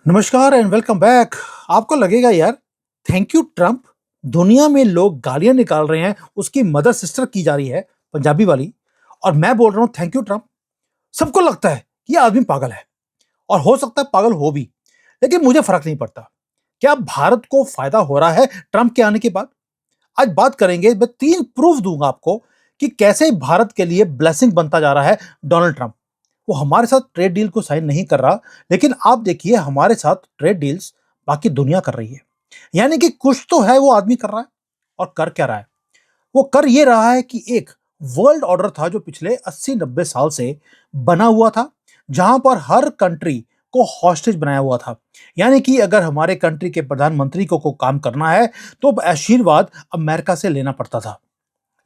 नमस्कार and welcome back. आपको लगेगा यार, थैंक यू ट्रम्प। दुनिया में लोग गालियां निकाल रहे हैं, उसकी मदर सिस्टर की जा रही है, पंजाबी वाली, और मैं बोल रहा हूं थैंक यू ट्रम्प। सबको लगता है कि ये आदमी पागल है, और हो सकता है पागल हो भी, लेकिन मुझे फर्क नहीं पड़ता। क्या भारत को फायदा हो रहा है ट्रम्प के आने के बाद? आज बात करेंगे, मैं 3 प्रूफ दूंगा आपको कि कैसे भारत के लिए ब्लेसिंग बनता जा रहा है डोनाल्ड ट्रम्प। वो हमारे साथ ट्रेड डील को साइन नहीं कर रहा, लेकिन आप देखिए हमारे साथ ट्रेड डील्स बाकी दुनिया कर रही है। यानी कि कुछ तो है वो आदमी कर रहा है। और कर क्या रहा है? वो कर ये रहा है कि एक वर्ल्ड ऑर्डर था जो पिछले 80-90 साल से बना हुआ था, जहां पर हर कंट्री को हॉस्टेज बनाया हुआ था। यानी कि अगर हमारे कंट्री के प्रधानमंत्री को काम करना है तो आशीर्वाद अमेरिका से लेना पड़ता था।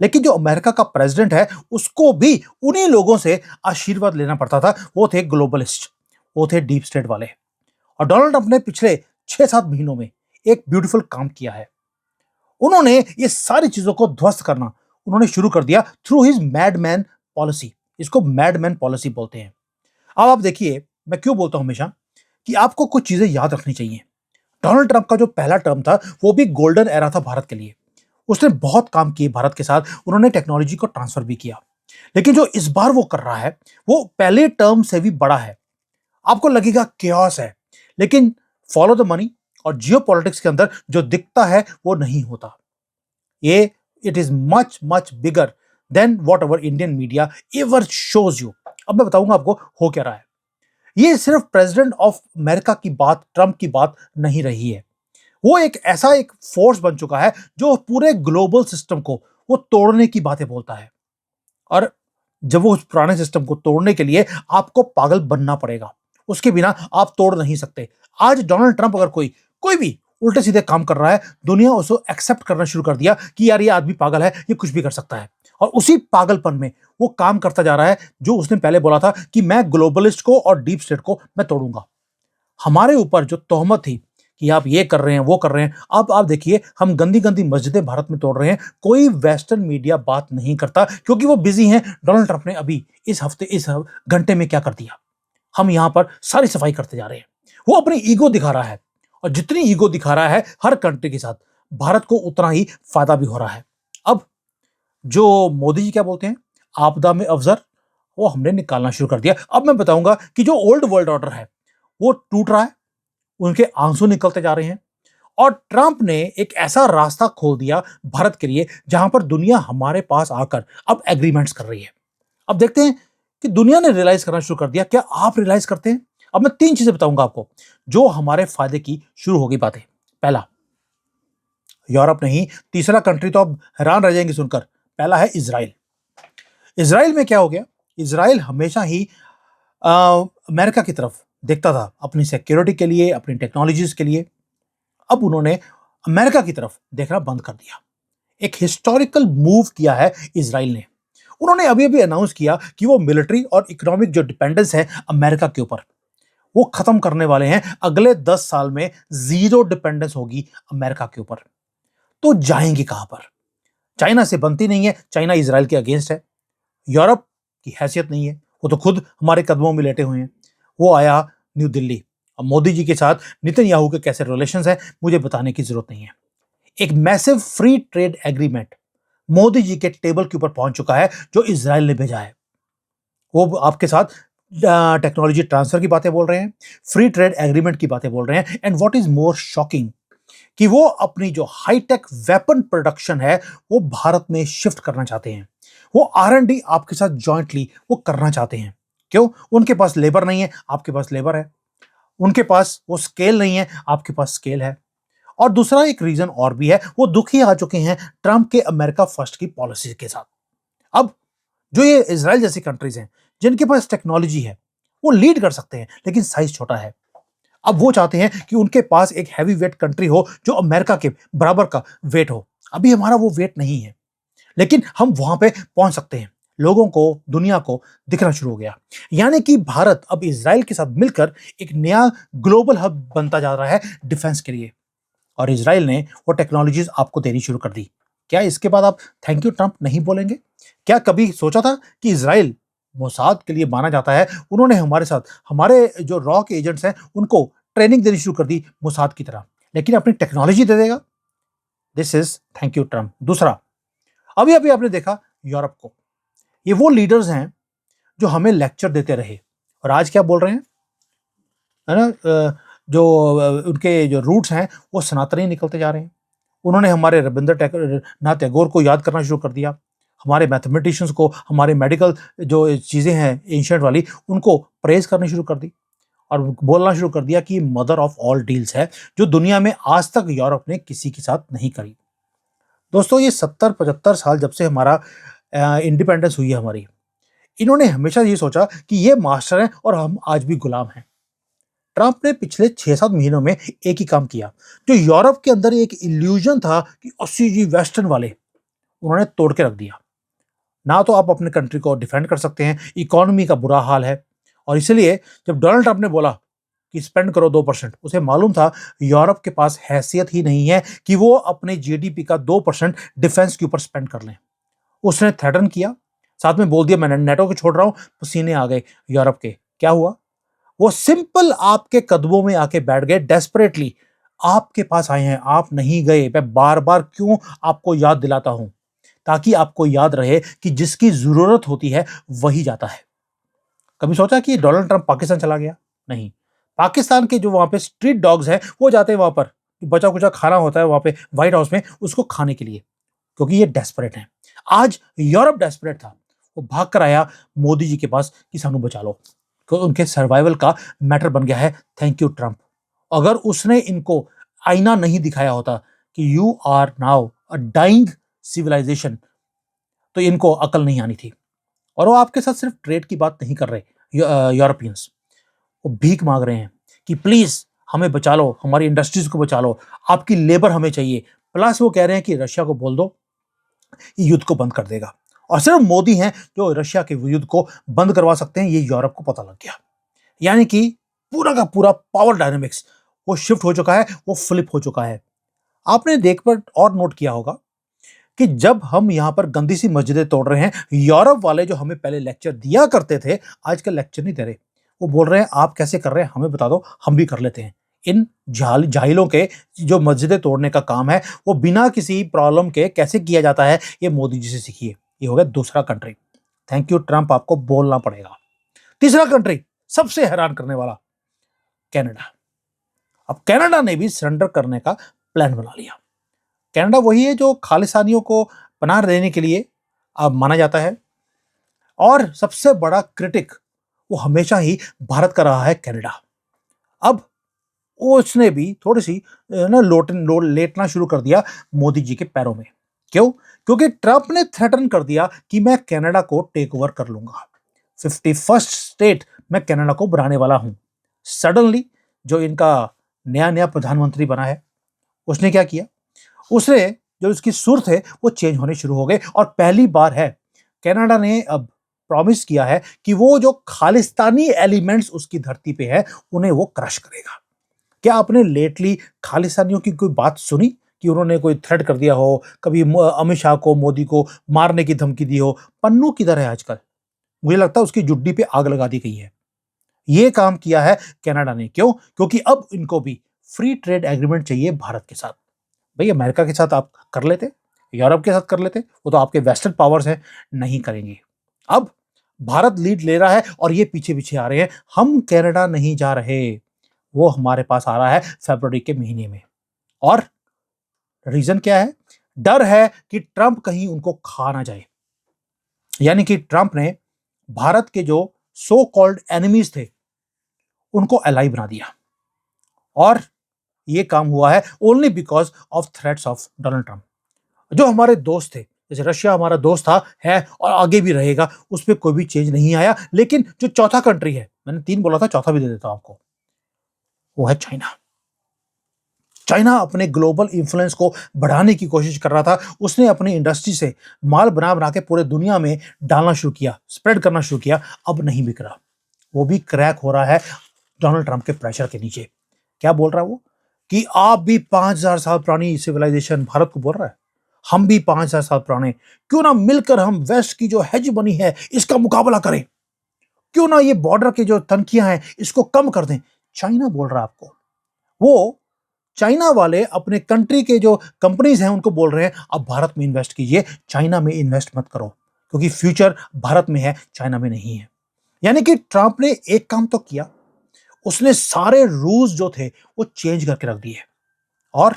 लेकिन जो अमेरिका का प्रेसिडेंट है उसको भी उन्हीं लोगों से आशीर्वाद लेना पड़ता था। वो थे ग्लोबलिस्ट, वो थे डीप स्टेट वाले। और डोनाल्ड ट्रंप ने पिछले 6-7 महीनों में एक ब्यूटीफुल काम किया है। उन्होंने ये सारी चीजों को ध्वस्त करना उन्होंने शुरू कर दिया थ्रू हिज मैडमैन पॉलिसी। इसको मैडमैन पॉलिसी बोलते हैं। अब आप देखिए, मैं क्यों बोलता हूं हमेशा कि आपको कुछ चीजें याद रखनी चाहिए। डोनाल्ड ट्रंप का जो पहला टर्म था वो भी गोल्डन एरा था भारत के लिए। उसने बहुत काम किए भारत के साथ, उन्होंने टेक्नोलॉजी को ट्रांसफर भी किया। लेकिन जो इस बार वो कर रहा है वो पहले टर्म से भी बड़ा है। आपको लगेगा केओस है, लेकिन फॉलो द मनी और जियो पॉलिटिक्स के अंदर जो दिखता है वो नहीं होता। ये it is much much bigger than what ever Indian media ever shows you. अब मैं बताऊंगा आपको हो क्या रहा है। ये सिर्फ प्रेसिडेंट ऑफ अमेरिका की बात, ट्रंप की बात नहीं रही है। वो एक ऐसा एक फोर्स बन चुका है जो पूरे ग्लोबल सिस्टम को वो तोड़ने की बातें बोलता है। और जब वो उस पुराने सिस्टम को तोड़ने के लिए आपको पागल बनना पड़ेगा, उसके बिना आप तोड़ नहीं सकते। आज डोनाल्ड ट्रंप अगर कोई कोई भी उल्टे सीधे काम कर रहा है, दुनिया उसको एक्सेप्ट करना शुरू कर दिया कि यार ये आदमी पागल है, ये कुछ भी कर सकता है। और उसी पागलपन में वो काम करता जा रहा है जो उसने पहले बोला था कि मैं ग्लोबलिस्ट को और डीप स्टेट को मैं तोड़ूंगा। हमारे ऊपर जो तोहमत थी कि आप ये कर रहे हैं वो कर रहे हैं, अब आप देखिए हम गंदी गंदी मस्जिदें भारत में तोड़ रहे हैं। कोई वेस्टर्न मीडिया बात नहीं करता क्योंकि वो बिजी हैं। डोनाल्ड ट्रंप ने अभी इस हफ्ते इस घंटे में क्या कर दिया? हम यहां पर सारी सफाई करते जा रहे हैं। वो अपनी ईगो दिखा रहा है, और जितनी ईगो दिखा रहा है हर कंट्री के साथ, भारत को उतना ही फायदा भी हो रहा है। अब जो मोदी जी क्या बोलते हैं, आपदा में अवसर, वो हमने निकालना शुरू कर दिया। अब मैं बताऊंगा कि जो ओल्ड वर्ल्ड ऑर्डर है वो टूट रहा है, उनके आंसू निकलते जा रहे हैं। और ट्रंप ने एक ऐसा रास्ता खोल दिया भारत के लिए जहां पर दुनिया हमारे पास आकर अब एग्रीमेंट्स कर रही है। अब देखते हैं कि दुनिया ने रियलाइज करना शुरू कर दिया, क्या आप रियलाइज करते हैं? अब मैं 3 चीजें बताऊंगा आपको जो हमारे फायदे की शुरू हो गई बातें। पहला, यूरोप नहीं, तीसरा कंट्री तो अब हैरान रह जाएंगे सुनकर। पहला है इजराइल। इजराइल में क्या हो गया? इजराइल हमेशा ही अमेरिका की तरफ देखता था अपनी सिक्योरिटी के लिए, अपनी टेक्नोलॉजीज के लिए। अब उन्होंने अमेरिका की तरफ देखना बंद कर दिया। एक हिस्टोरिकल मूव किया है इजराइल ने। उन्होंने अभी अभी अनाउंस किया कि वो मिलिट्री और इकोनॉमिक जो डिपेंडेंस है अमेरिका के ऊपर, वो खत्म करने वाले हैं। अगले 10 साल में जीरो डिपेंडेंस होगी अमेरिका के ऊपर। तो जाएंगे कहां पर? चाइना से बनती नहीं है, चाइना इजराइल के अगेंस्ट है। यूरोप की हैसियत नहीं है, वो तो खुद हमारे कदमों में लेटे हुए हैं। वो आया न्यू दिल्ली। अब मोदी जी के साथ नेतन्याहू के कैसे रिलेशंस हैं मुझे बताने की जरूरत नहीं है। एक massive free trade agreement Modi ji के टेबल के ऊपर पहुंच चुका है जो इजराइल ने भेजा है। वो आपके साथ टेक्नोलॉजी ट्रांसफर की बातें बोल रहे हैं, फ्री ट्रेड एग्रीमेंट की बातें बोल रहे हैं। And what is more shocking कि वो अपनी जो हाईटेक वेपन प्रोडक्शन है वो भारत में शिफ्ट करना चाहते हैं। वो R&D आपके साथ जॉइंटली वो करना चाहते हैं। क्यों? उनके पास लेबर नहीं है, आपके पास लेबर है। उनके पास वो स्केल नहीं है, आपके पास स्केल है। और दूसरा एक रीजन और भी है, वो दुखी आ चुके हैं ट्रंप के अमेरिका फर्स्ट की पॉलिसी के साथ। अब जो ये इजराइल जैसी कंट्रीज हैं जिनके पास टेक्नोलॉजी है, वो लीड कर सकते हैं, लेकिन साइज छोटा है। अब वो चाहते हैं कि उनके पास एक हैवी वेट कंट्री हो जो अमेरिका के बराबर का वेट हो। अभी हमारा वो वेट नहीं है, लेकिन हम वहां पे पहुंच सकते हैं। लोगों को, दुनिया को दिखना शुरू हो गया। यानी कि भारत अब इजराइल के साथ मिलकर एक नया ग्लोबल हब बनता जा रहा है डिफेंस के लिए। और इजराइल ने वो टेक्नोलॉजीज आपको देनी शुरू कर दी। क्या इसके बाद आप थैंक यू ट्रंप नहीं बोलेंगे? क्या कभी सोचा था कि इजराइल मोसाद के लिए माना जाता है, उन्होंने हमारे साथ हमारे जो रॉ के एजेंट्स हैं उनको ट्रेनिंग देनी शुरू कर दी मोसाद की तरह, लेकिन अपनी टेक्नोलॉजी दे देगा। This is thank you Trump. दूसरा, अभी अभी आपने देखा यूरोप को, ये वो लीडर्स हैं जो हमें लेक्चर देते रहे और आज क्या बोल रहे हैं, है ना, उनके जो रूट्स हैं वो सनातनी निकलते जा रहे हैं। उन्होंने हमारे रविंद्रनाथ टैगोर को याद करना शुरू कर दिया, हमारे मैथमेटिशियंस को, हमारे मेडिकल जो चीज़ें हैं एंशियंट वाली, उनको प्रेज करनी शुरू कर दी और बोलना शुरू कर दिया कि मदर ऑफ ऑल डील्स है, जो दुनिया में आज तक यूरोप ने किसी के साथ नहीं करी। दोस्तों, ये 70-75 साल जब से हमारा इंडिपेंडेंस हुई है हमारी, इन्होंने हमेशा ये सोचा कि ये मास्टर हैं और हम आज भी गुलाम हैं। ट्रंप ने पिछले 6-7 महीनों में एक ही काम किया, जो यूरोप के अंदर एक इल्यूजन था कि अस्सी जी वेस्टर्न वाले, उन्होंने तोड़ के रख दिया। ना तो आप अपने कंट्री को डिफेंड कर सकते हैं, इकोनॉमी का बुरा हाल है, और इसलिए जब डोनाल्ड ट्रंप ने बोला कि स्पेंड करो 2%, उसे मालूम था यूरोप के पास हैसियत ही नहीं है कि वो अपने जीडीपी का 2% डिफेंस के ऊपर स्पेंड कर लें। उसने थ्रेटन किया, साथ में बोल दिया मैं नेटो को छोड़ रहा हूं। पसीने आ गए यूरोप के। क्या हुआ? वो सिंपल आपके कदमों में आके बैठ गए, डेस्परेटली आपके पास आए हैं, आप नहीं गए। मैं बार बार क्यों आपको याद दिलाता हूं, ताकि आपको याद रहे कि जिसकी जरूरत होती है वही जाता है। कभी सोचा कि डोनाल्ड ट्रंप पाकिस्तान चला गया? नहीं, पाकिस्तान के जो वहां पे स्ट्रीट डॉग्स हैं वो जाते हैं वहां पर, बचा कुचा खाना होता है वहां पे व्हाइट हाउस में, उसको खाने के लिए, क्योंकि ये डेस्परेट हैं। आज यूरोप डेस्परेट था, वो भाग कर आया मोदी जी के पास कि सानू बचा लो, तो उनके सर्वाइवल का मैटर बन गया है थैंक यू ट्रंप। अगर उसने इनको आईना नहीं दिखाया होता कि you are now a dying civilization, तो इनको अकल नहीं आनी थी। और वो आपके साथ सिर्फ ट्रेड की बात नहीं कर रहे यूरोपियंस, वो भीख मांग रहे हैं कि प्लीज हमें बचा लो, हमारी इंडस्ट्रीज को बचा लो, आपकी लेबर हमें चाहिए। प्लस वो कह रहे हैं कि रशिया को बोल दो युद्ध को बंद कर देगा, और सिर्फ मोदी हैं जो रशिया के युद्ध को बंद करवा सकते हैं। ये यूरोप को पता लग गया, यानी कि पूरा का पूरा पावर डायनेमिक्स वो शिफ्ट हो चुका है, वो फ्लिप हो चुका है। आपने देख पर और नोट किया होगा कि जब हम यहां पर गंदी सी मस्जिदें तोड़ रहे हैं, यूरोप वाले जो हमें पहले लेक्चर दिया करते थे आजकल लेक्चर नहीं दे रहे। वो बोल रहे हैं आप कैसे कर रहे हैं हमें बता दो, हम भी कर लेते हैं। इन जाहिलों के जो मस्जिदें तोड़ने का काम है वो बिना किसी प्रॉब्लम के कैसे किया जाता है, ये मोदी जी से सीखिए। ये हो गया दूसरा कंट्री। थैंक यू ट्रंप, आपको बोलना पड़ेगा। तीसरा कंट्री सबसे हैरान करने वाला, कनाडा। अब कनाडा ने भी सरेंडर करने का प्लान बना लिया। कनाडा वही है जो खालिस्तानियों को पनाह देने के लिए अब माना जाता है, और सबसे बड़ा क्रिटिक वो हमेशा ही भारत का रहा है कनाडा। अब उसने भी थोड़ी सी ना लेटना शुरू कर दिया मोदी जी के पैरों में। क्यों? क्योंकि ट्रंप ने थ्रेटन कर दिया कि मैं कनाडा को टेक ओवर कर लूंगा, 51st स्टेट मैं कनाडा को बनाने वाला हूं। सडनली जो इनका नया नया प्रधानमंत्री बना है, उसने क्या किया? उसने जो उसकी सुर थे वो चेंज होने शुरू हो गए, और पहली बार है कनाडा ने अब प्रॉमिस किया है कि वो जो खालिस्तानी एलिमेंट्स उसकी धरती पे है उन्हें वो क्रश करेगा। क्या आपने लेटली खालिस्तानियों की कोई बात सुनी कि उन्होंने कोई थ्रेट कर दिया हो, कभी अमित शाह को, मोदी को मारने की धमकी दी हो? पन्नू किधर है आजकल? मुझे लगता है उसकी जुड्डी पे आग लगा दी गई है। ये काम किया है कनाडा ने। क्यों? क्योंकि अब इनको भी फ्री ट्रेड एग्रीमेंट चाहिए भारत के साथ। भाई अमेरिका के साथ आप कर लेते, यूरोप के साथ कर लेते, वो तो आपके वेस्टर्न पावर्स हैं, नहीं करेंगे। अब भारत लीड ले रहा है और ये पीछे पीछे आ रहे हैं। हम कनाडा नहीं जा रहे, वो हमारे पास आ रहा है फरवरी के महीने में। और रीजन क्या है? डर है कि ट्रंप कहीं उनको खा ना जाए। यानी कि ट्रंप ने भारत के जो सो कॉल्ड एनिमीज थे उनको एलाई बना दिया, और ये काम हुआ है only because of threats of Donald Trump. जो हमारे दोस्त थे, जैसे रशिया हमारा दोस्त था, है और आगे भी रहेगा, उस पर कोई भी चेंज नहीं आया। लेकिन जो चौथा कंट्री है, मैंने 3 बोला था, चौथा भी दे देता हूं आपको, वो है चाइना। चाइना अपने ग्लोबल इन्फ्लुएंस को बढ़ाने की कोशिश कर रहा था। उसने अपनी इंडस्ट्री से माल बना बना के पूरे दुनिया में डालना शुरू किया, स्प्रेड करना शुरू किया। अब नहीं बिक रहा, वो भी क्रैक हो रहा है डोनाल्ड ट्रंप के प्रेशर के नीचे। क्या बोल रहा है वो? कि आप भी 5000 साल पुरानी सिविलाइजेशन, भारत को बोल रहा है, हम भी 5000 साल पुराने, क्यों ना मिलकर हम वेस्ट की जो हेज बनी है इसका मुकाबला करें, क्यों ना ये बॉर्डर के जो तनखियां हैं इसको कम कर दें। चाइना बोल रहा है आपको। वो चाइना वाले अपने कंट्री के जो कंपनीज हैं उनको बोल रहे हैं अब भारत में इन्वेस्ट कीजिए, चाइना में इन्वेस्ट मत करो, क्योंकि फ्यूचर भारत में है, चाइना में नहीं है। यानी कि ट्रंप ने एक काम तो किया, उसने सारे रूल्स जो थे वो चेंज करके रख दिए। और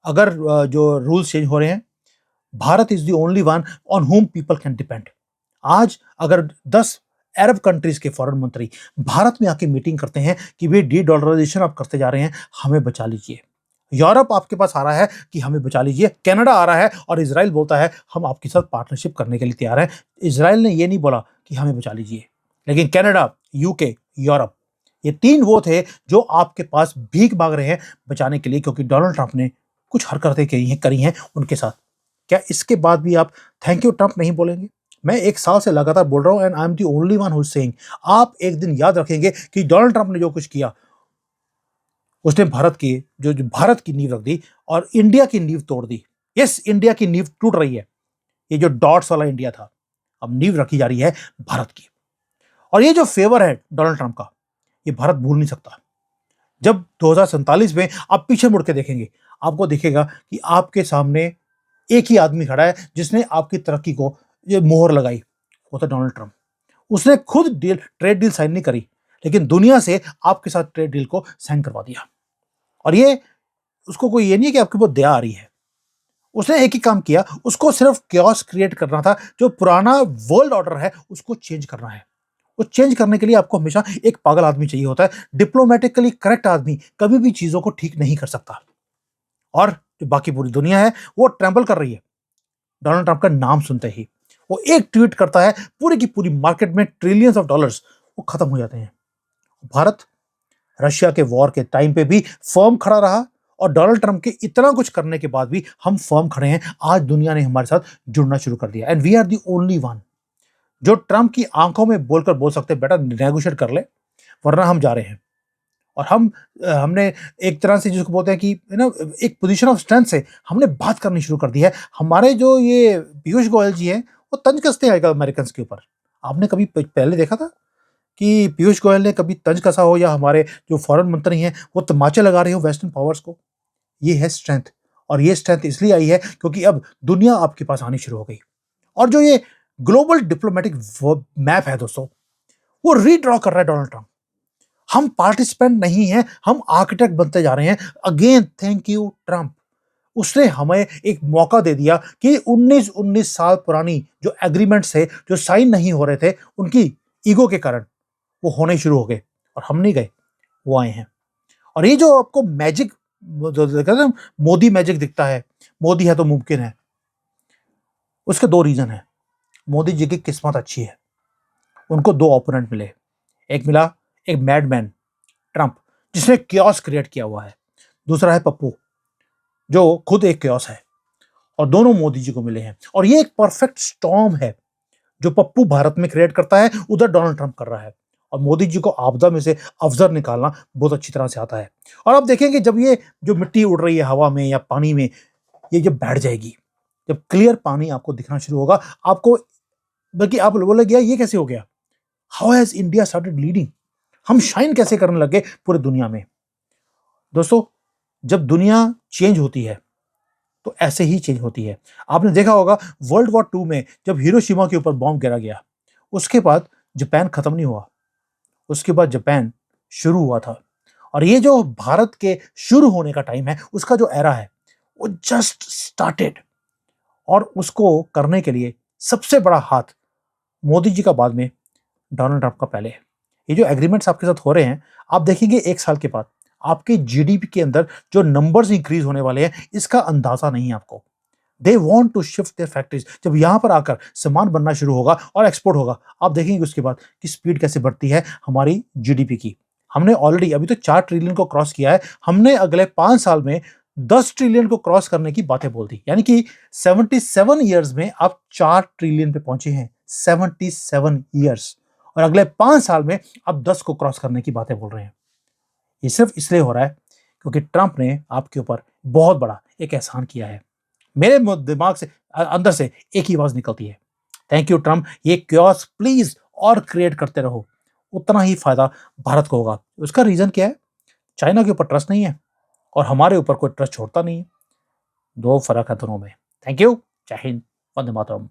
अगर जो रूल्स चेंज हो रहे हैं, Bharat is the only one on home people can depend. आज अगर 10 अरब कंट्रीज के फॉरेन मंत्री भारत में आके मीटिंग करते हैं कि भाई डी डॉलराइजेशन आप करते जा रहे हैं, हमें बचा लीजिए। यूरोप आपके पास आ रहा है कि हमें बचा लीजिए, कनाडा आ रहा है और इजराइल बोलता है हम आपके साथ पार्टनरशिप करने के लिए तैयार हैं। इजराइल ने ये नहीं बोला कि हमें बचा लीजिए, लेकिन कनाडा, यूके, यूरोप, ये 3 वो थे जो आपके पास भीख मांग रहे हैं बचाने के लिए, क्योंकि डोनाल्ड ट्रंप ने कुछ हरकतें करी हैं उनके साथ। क्या इसके बाद भी आप थैंक यू ट्रंप नहीं बोलेंगे? मैं 1 साल से लगातार बोल रहा हूं and I am the only one who is saying, आप एक दिन याद रखेंगे कि डोनाल्ड ट्रंप ने जो कुछ किया, उसने भारत की जो भारत की नींव रख दी और इंडिया की नींव तोड़ दी। यस, इंडिया की नींव टूट रही है। ये जो डॉट्स वाला इंडिया था, अब नींव रखी जा रही है भारत की। और ये जो फेवर है डोनाल्ड ट्रंप का, ये भारत भूल नहीं सकता। जब 2047 में आप पीछे मुड़ के देखेंगे, आपको दिखेगा कि आपके सामने एक ही आदमी खड़ा है जिसने आपकी तरक्की को ये मोहर लगाई, वो था डोनाल्ड ट्रंप। उसने खुद ट्रेड डील साइन नहीं करी, लेकिन दुनिया से आपके साथ ट्रेड डील को साइन करवा दिया। और ये उसको कोई ये नहीं है कि आपके ऊपर दया आ रही है। उसने एक ही काम किया, उसको सिर्फ क्योस क्रिएट करना था। जो पुराना वर्ल्ड ऑर्डर है उसको चेंज करना है। वो चेंज करने के लिए आपको हमेशा एक पागल आदमी चाहिए होता है। डिप्लोमेटिकली करेक्ट आदमी कभी भी चीजों को ठीक नहीं कर सकता। और जो बाकी पूरी दुनिया है वो ट्रैम्पल कर रही है डोनाल्ड ट्रंप का नाम सुनते ही। वो एक ट्वीट करता है, पूरी की पूरी मार्केट में ट्रिलियंस ऑफ डॉलर्स वो खत्म हो जाते हैं। भारत रशिया के वॉर के टाइम पे भी फर्म खड़ा रहा, और डोनाल्ड ट्रंप के इतना कुछ करने के बाद भी हम फर्म खड़े हैं। आज दुनिया ने हमारे साथ जुड़ना शुरू कर दिया and we are the only one जो ट्रंप की आंखों में बोलकर बोल सकते हैं बेटा नेगोशिएट कर ले, वरना हम जा रहे हैं। और हमने एक तरह से जिसको बोलते हैं कि एक पोजीशन ऑफ स्ट्रेंथ से हमने बात करनी शुरू कर दी है। हमारे जो ये पीयूष गोयल जी हैं वो तंज कसते हैं अमेरिकन के ऊपर। आपने कभी पहले देखा था कि पीयूष गोयल ने कभी तंज कसा हो, या हमारे जो फॉरेन मंत्री हैं वो तमाचे लगा रहे हो वेस्टर्न पावर्स को? ये है स्ट्रेंथ। और ये स्ट्रेंथ इसलिए आई है क्योंकि अब दुनिया आपके पास आनी शुरू हो गई। और जो ये ग्लोबल डिप्लोमेटिक मैप है दोस्तों, वो रीड्रॉ कर रहा है डोनाल्ड ट्रंप। हम पार्टिसिपेंट नहीं हैं, हम आर्किटेक्ट बनते जा रहे हैं। Again thank you Trump. उसने हमें एक मौका दे दिया कि 19 साल पुरानी जो एग्रीमेंट्स थे, जो साइन नहीं हो रहे थे, उनकी ईगो के कारण वो होने शुरू हो गए। और हम नहीं गए, वो आए हैं। और ये जो आपको मैजिक मोदी मैजिक दिखता है, मोदी है तो मुमकिन है, उसके 2 रीजन है। मोदी जी की किस्मत अच्छी है, उनको 2 ओपोनेंट मिले। एक मिला एक मैडमैन ट्रंप जिसने क्योस क्रिएट किया हुआ है, दूसरा है पप्पू जो खुद एक क्योस है। और दोनों मोदी जी को मिले हैं। और ये एक परफेक्ट स्टॉर्म है। जो पप्पू भारत में क्रिएट करता है, उधर डोनाल्ड ट्रंप कर रहा है। और मोदी जी को आपदा में से अवसर निकालना बहुत अच्छी तरह से आता है। और आप देखेंगे जब ये जो मिट्टी उड़ रही है हवा में या पानी में, ये जब बैठ जाएगी, जब क्लियर पानी आपको दिखना शुरू होगा, आपको बल्कि आप बोलेंगे ये कैसे हो गया, how has India started leading, हम शाइन कैसे करने लगे पूरे दुनिया में। दोस्तों, जब दुनिया चेंज होती है तो ऐसे ही चेंज होती है। आपने देखा होगा वर्ल्ड वॉर 2 में जब हिरोशिमा के ऊपर बॉम्ब गिरा गया, उसके बाद जापान खत्म नहीं हुआ, उसके बाद जापान शुरू हुआ था। और ये जो भारत के शुरू होने का टाइम है, उसका जो एरा है, वो जस्ट स्टार्टेड। और उसको करने के लिए सबसे बड़ा हाथ मोदी जी का बाद में, डोनाल्ड ट्रंप का पहले। ये जो एग्रीमेंट्स आपके साथ हो रहे हैं, आप देखेंगे 1 साल के बाद आपके जीडीपी के अंदर जो नंबर्स इंक्रीज होने वाले हैं, इसका अंदाजा नहीं है आपको। They want to shift their factories. जब यहां पर आकर सामान बनना शुरू होगा और एक्सपोर्ट होगा, आप देखेंगे उसके बाद कि स्पीड कैसे बढ़ती है हमारी जीडीपी की। हमने ऑलरेडी अभी तो 4 ट्रिलियन को क्रॉस किया है, हमने अगले 5 साल में 10 ट्रिलियन को क्रॉस करने की बातें बोल दी। यानी कि 77 ईयर्स में आप 4 ट्रिलियन पे पहुंचे हैं। 77 ईयर्स। और अगले 5 साल में आप 10 को क्रॉस करने की बातें बोल रहे हैं। ये सिर्फ इसलिए हो रहा है क्योंकि ट्रंप ने आपके ऊपर बहुत बड़ा एक एहसान किया है। मेरे दिमाग से अंदर से एक ही आवाज निकलती है, थैंक यू ट्रंप। ये क्योस प्लीज और क्रिएट करते रहो, उतना ही फायदा भारत को होगा। उसका रीजन क्या है? चाइना के ऊपर ट्रस्ट नहीं है और हमारे ऊपर कोई ट्रस्ट छोड़ता नहीं है। दो फर्क है दोनों में। Thank you. जय हिंद। वंदे मातरम।